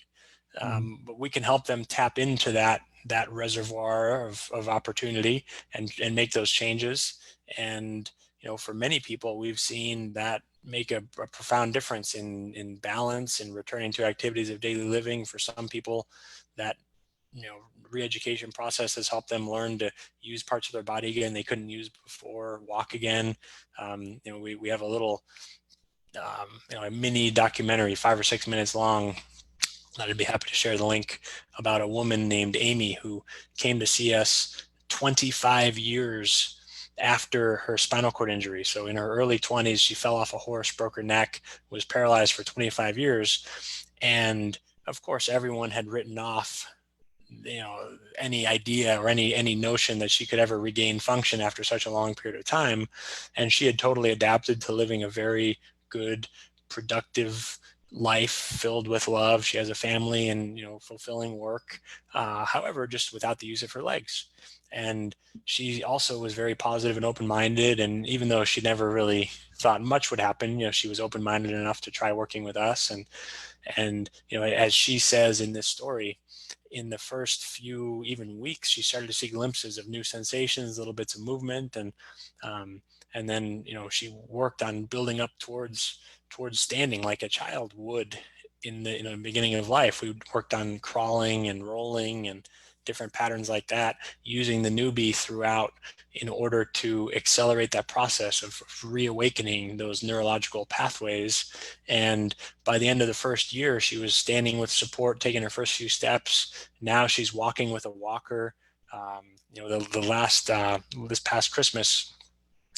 Mhm. but we can help them tap into that reservoir of opportunity and make those changes. And for many people, we've seen that make a profound difference in balance and returning to activities of daily living. For some people, that re-education process has helped them learn to use parts of their body again they couldn't use before, walk again. We have a little a mini documentary, 5 or 6 minutes long, that I'd be happy to share the link, about a woman named Amy who came to see us 25 years after her spinal cord injury. So in her early 20s, she fell off a horse, broke her neck, was paralyzed for 25 years. And of course, everyone had written off any idea or any notion that she could ever regain function after such a long period of time. And she had totally adapted to living a very good, productive life filled with love. She has a family and fulfilling work, however, just without the use of her legs. And she also was very positive and open-minded, and even though she never really thought much would happen, she was open-minded enough to try working with us. And as she says in this story, in the first few even weeks, she started to see glimpses of new sensations, little bits of movement, um, and then she worked on building up towards standing like a child would in the beginning of life. We worked on crawling and rolling and different patterns like that, using the newbie throughout in order to accelerate that process of reawakening those neurological pathways. And by the end of the first year, she was standing with support, taking her first few steps. Now she's walking with a walker. The last this past Christmas,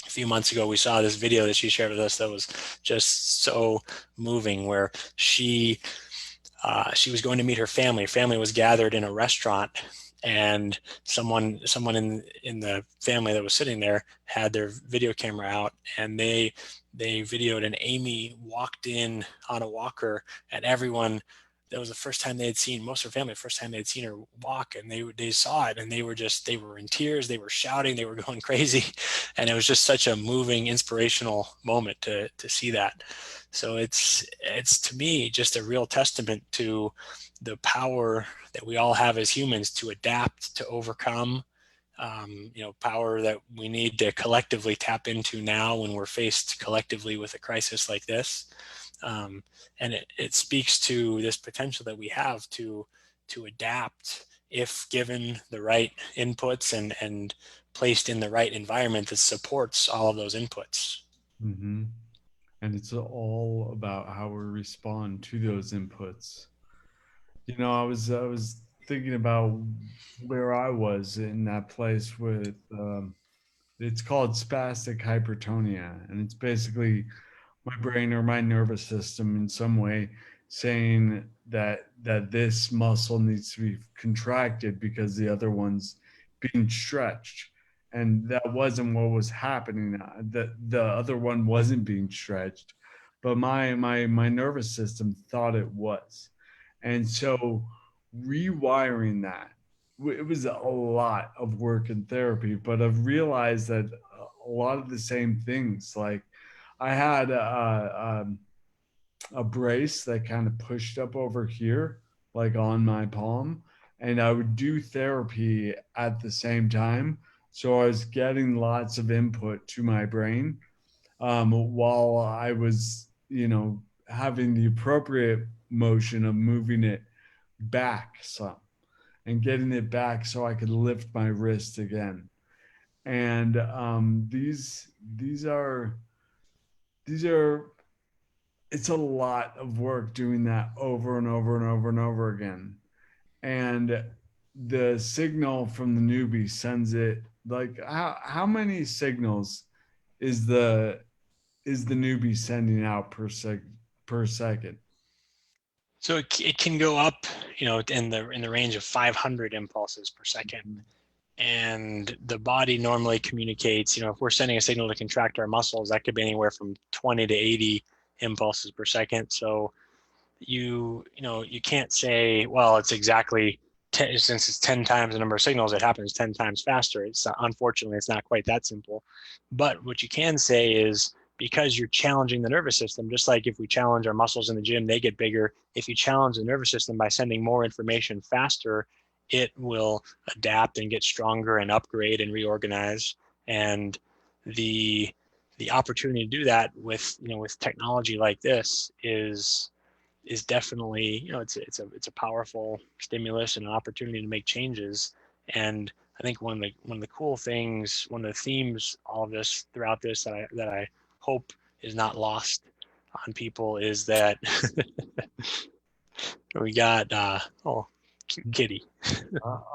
a few months ago, we saw this video that she shared with us that was just so moving, where she was going to meet her family. Her family was gathered in a restaurant, and someone in the family that was sitting there had their video camera out, and they videoed, and Amy walked in on a walker, and everyone, that was the first time they had seen, most of her family, the first time they had seen her walk, and they saw it, and they were in tears, they were shouting, they were going crazy. And it was just such a moving, inspirational moment to see that. So it's to me just a real testament to the power that we all have as humans to adapt, to overcome, power that we need to collectively tap into now when we're faced collectively with a crisis like this. Um, and it speaks to this potential that we have to adapt if given the right inputs and placed in the right environment that supports all of those inputs. Mm-hmm. And it's all about how we respond to those inputs. I was thinking about where I was in that place with it's called spastic hypertonia, and it's basically my brain or my nervous system in some way saying that this muscle needs to be contracted because the other one's being stretched, and that wasn't what was happening. The other one wasn't being stretched, but my nervous system thought it was. And so rewiring that, it was a lot of work in therapy, but I've realized that a lot of the same things, like I had a brace that kind of pushed up over here, like on my palm, and I would do therapy at the same time. So I was getting lots of input to my brain, while I was, having the appropriate motion of moving it back some and getting it back so I could lift my wrist again. And these are it's a lot of work doing that over and over and over and over again. And the signal from the newbie sends it, like how many signals is the newbie sending out per second? So it can go up, in the range of 500 impulses per second. And the body normally communicates, if we're sending a signal to contract our muscles, that could be anywhere from 20 to 80 impulses per second. So you can't say, well, it's exactly 10, since it's 10 times the number of signals, it happens 10 times faster. It's unfortunately, it's not quite that simple. But what you can say is, because you're challenging the nervous system, just like if we challenge our muscles in the gym, they get bigger. If you challenge the nervous system by sending more information faster, it will adapt and get stronger and upgrade and reorganize. And the the opportunity to do that with technology like this is definitely, it's a powerful stimulus and an opportunity to make changes. And I think one of the cool things, one of the themes, all of this throughout this, that I hope is not lost on people, is that we got oh, kitty.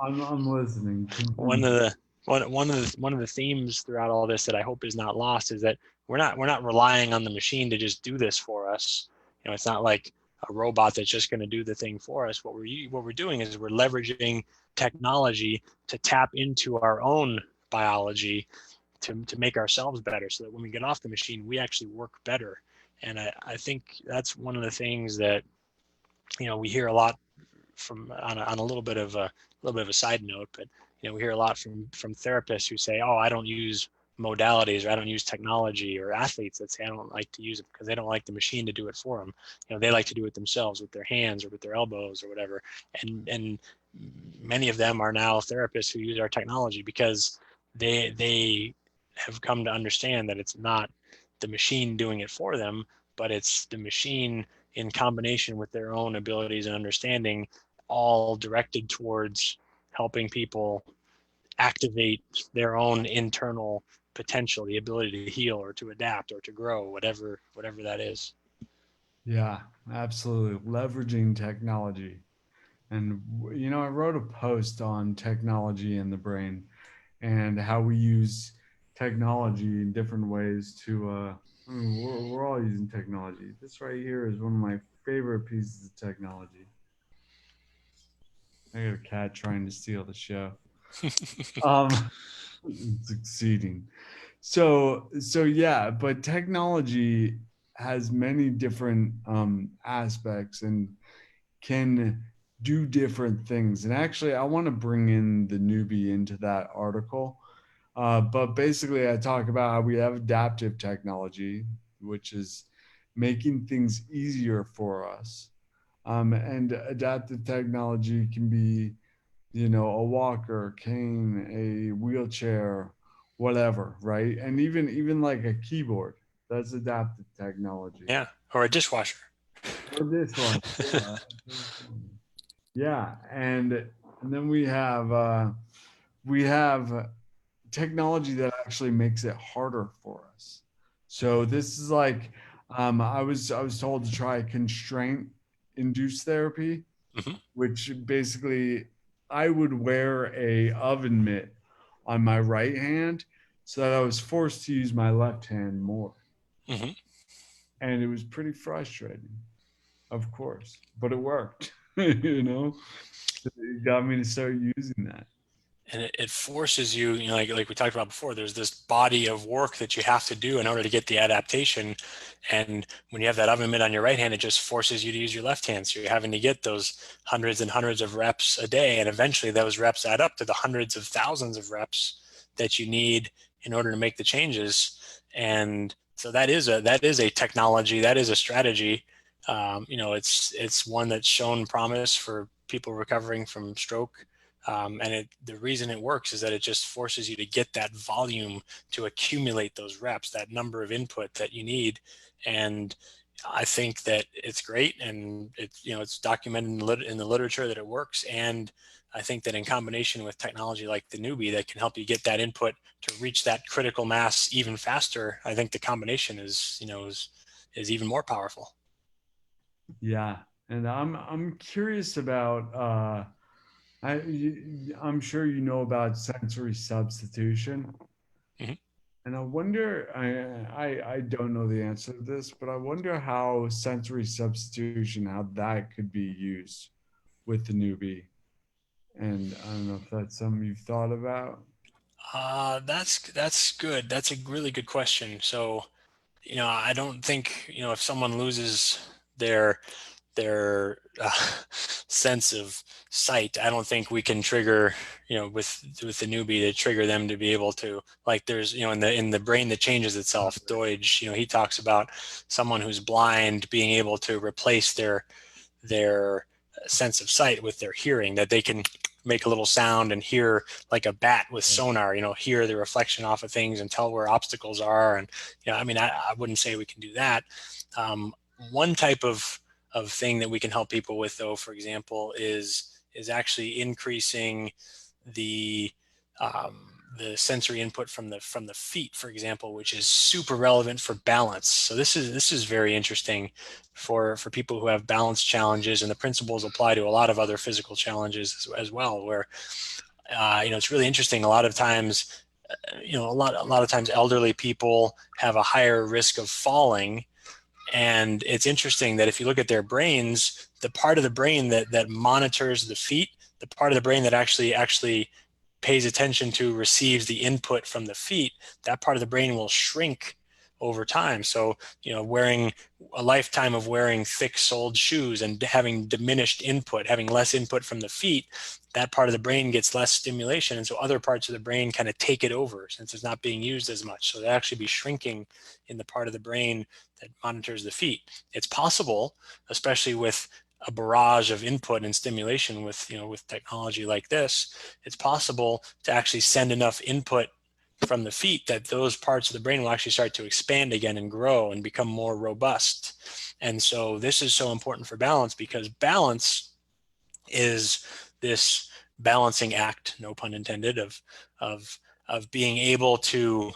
I'm listening. one Continue. of the one of the themes throughout all this that I hope is not lost is that we're not relying on the machine to just do this for us. It's not like a robot that's just going to do the thing for us. What we're doing is we're leveraging technology to tap into our own biology to make ourselves better, so that when we get off the machine, we actually work better. And I think that's one of the things that we hear a lot from, on a little bit of a side note, but we hear a lot from therapists who say, "Oh, I don't use modalities, or I don't use technology," or athletes that say, "I don't like to use it because they don't like the machine to do it for them. They like to do it themselves with their hands or with their elbows or whatever." And many of them are now therapists who use our technology because they have come to understand that it's not the machine doing it for them, but it's the machine in combination with their own abilities and understanding, all directed towards helping people activate their own internal potential, the ability to heal or to adapt or to grow, whatever that is. Yeah, absolutely. Leveraging technology. And, I wrote a post on technology in the brain and how we use technology in different ways I mean, we're all using technology. This right here is one of my favorite pieces of technology. I got a cat trying to steal the show. Um, succeeding. So yeah, but technology has many different aspects and can do different things. And actually, I want to bring in the newbie into that article. But basically, I talk about how we have adaptive technology, which is making things easier for us. And adaptive technology can be a walker, cane, a wheelchair, whatever, right? And even like a keyboard, that's adaptive technology. Yeah, or a dishwasher. Or this one, yeah, yeah, and then we have technology that actually makes it harder for us. So this is like I was told to try constraint induced therapy, Hmm. which basically I would wear a oven mitt on my right hand so that I was forced to use my left hand more. Hmm. And it was pretty frustrating, of course, but it worked. It got me to start using that. And it forces you, like we talked about before, there's this body of work that you have to do in order to get the adaptation. And when you have that oven mitt on your right hand, it just forces you to use your left hand. So you're having to get those hundreds and hundreds of reps a day. And eventually those reps add up to the hundreds of thousands of reps that you need in order to make the changes. And so that is a technology, that is a strategy. It's one that's shown promise for people recovering from stroke, and the reason it works is that it just forces you to get that volume to accumulate those reps, that number of input that you need. And I think that it's great, and it's documented in the literature that it works. And I think that in combination with technology like the newbie that can help you get that input to reach that critical mass even faster, I think the combination is even more powerful. Yeah, and I'm curious about I'm sure you know about sensory substitution, Mhm. and I wonder I don't know the answer to this, but I wonder how sensory substitution how that could be used with the newbie, and I don't know if that's something you've thought about. That's good. That's a really good question. So, I don't think, if someone loses their their sense of sight, I don't think we can trigger, with the newbie to trigger them to be able to, like, there's, in the brain that changes itself, Deutsch, he talks about someone who's blind being able to replace their sense of sight with their hearing, that they can make a little sound and hear like a bat with sonar, hear the reflection off of things and tell where obstacles are. And, I mean, I wouldn't say we can do that. One type of thing that we can help people with, though, for example, is actually increasing the the sensory input from the feet, for example, which is super relevant for balance. So this is very interesting for people who have balance challenges, and the principles apply to a lot of other physical challenges as well. Where it's really interesting. A lot of times, a lot of times, elderly people have a higher risk of falling, and it's interesting that if you look at their brains, the part of the brain that monitors the feet, the part of the brain that actually pays attention to, receives the input from the feet, that part of the brain will shrink over time. So, wearing a lifetime of wearing thick soled shoes and having diminished input, having less input from the feet, that part of the brain gets less stimulation. And so other parts of the brain kind of take it over since it's not being used as much. So they actually be shrinking in the part of the brain that monitors the feet. It's possible, especially with a barrage of input and stimulation with technology like this, it's possible to actually send enough input from the feet that those parts of the brain will actually start to expand again and grow and become more robust. And so this is so important for balance, because balance is this balancing act, no pun intended, of of being able to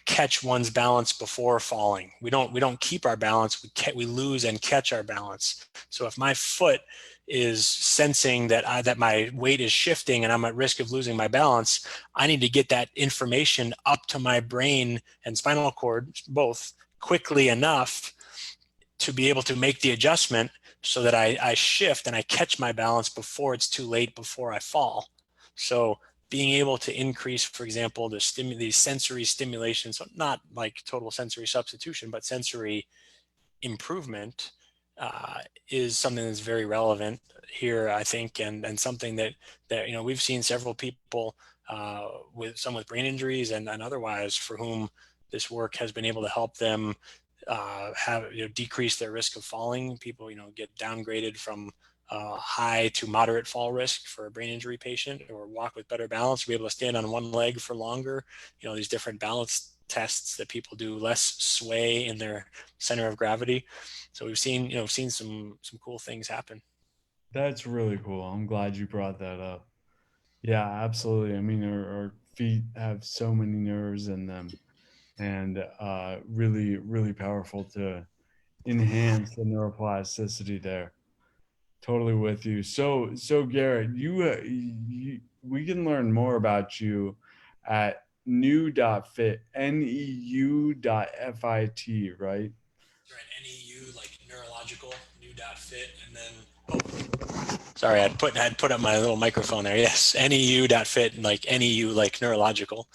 catch one's balance before falling. We don't keep our balance. We lose and catch our balance. So if my foot is sensing that my weight is shifting and I'm at risk of losing my balance, I need to get that information up to my brain and spinal cord both quickly enough to be able to make the adjustment so that I shift and I catch my balance before it's too late, before I fall. So being able to increase, for example, the sensory stimulation, so not like total sensory substitution, but sensory improvement, uh, is something that's very relevant here, I think, and something that we've seen several people with some with brain injuries and otherwise, for whom this work has been able to help them have decrease their risk of falling. People get downgraded from high to moderate fall risk for a brain injury patient, or walk with better balance, be able to stand on one leg for longer. These different balance tests that people do, less sway in their center of gravity. So we've seen some cool things happen. That's really cool. I'm glad you brought that up. Yeah, absolutely. I mean, our feet have so many nerves in them, and really, really powerful to enhance the neuroplasticity there. Totally with you. So Garrett, we can learn more about you at new.fit, neu.fit, right? Right, NEU, like neurological, new.fit, and then sorry, I'd put up my little microphone there. Yes, NEU.fit, like NEU, like neurological.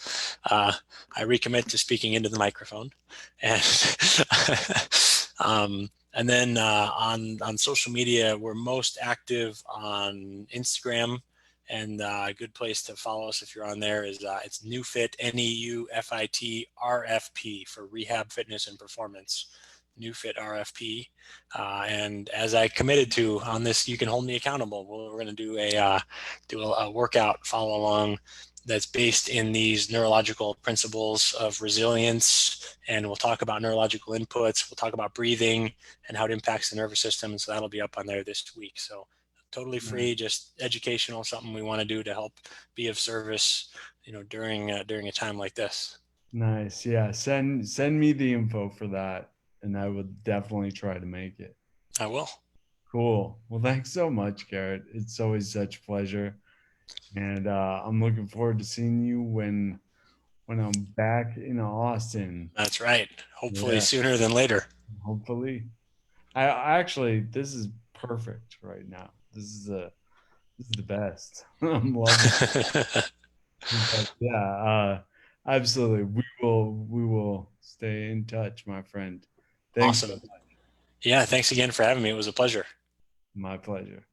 Uh, I recommit to speaking into the microphone, and and then on social media, we're most active on Instagram, and a good place to follow us if you're on there is it's NeuFit, NEUFIT RFP for rehab, fitness, and performance. NeuFit RFP. And as I committed to on this, you can hold me accountable. We're going to do a workout follow along that's based in these neurological principles of resilience, and we'll talk about neurological inputs. We'll talk about breathing and how it impacts the nervous system. And so that'll be up on there this week. So totally Nice. free, just educational, something we want to do to help be of service, during a time like this. Nice. Yeah, send me the info for that, and I will definitely try to make it. I will. Cool. Well, thanks so much, Garrett. It's always such a pleasure, and I'm looking forward to seeing you when I'm back in Austin. That's right. Hopefully Yeah, sooner than later. hopefully. I actually, this is perfect right now. This is the best. I'm loving it. But yeah, absolutely. We will stay in touch, my friend. Thanks so Awesome. Yeah, thanks again for having me. It was a pleasure. much. My pleasure.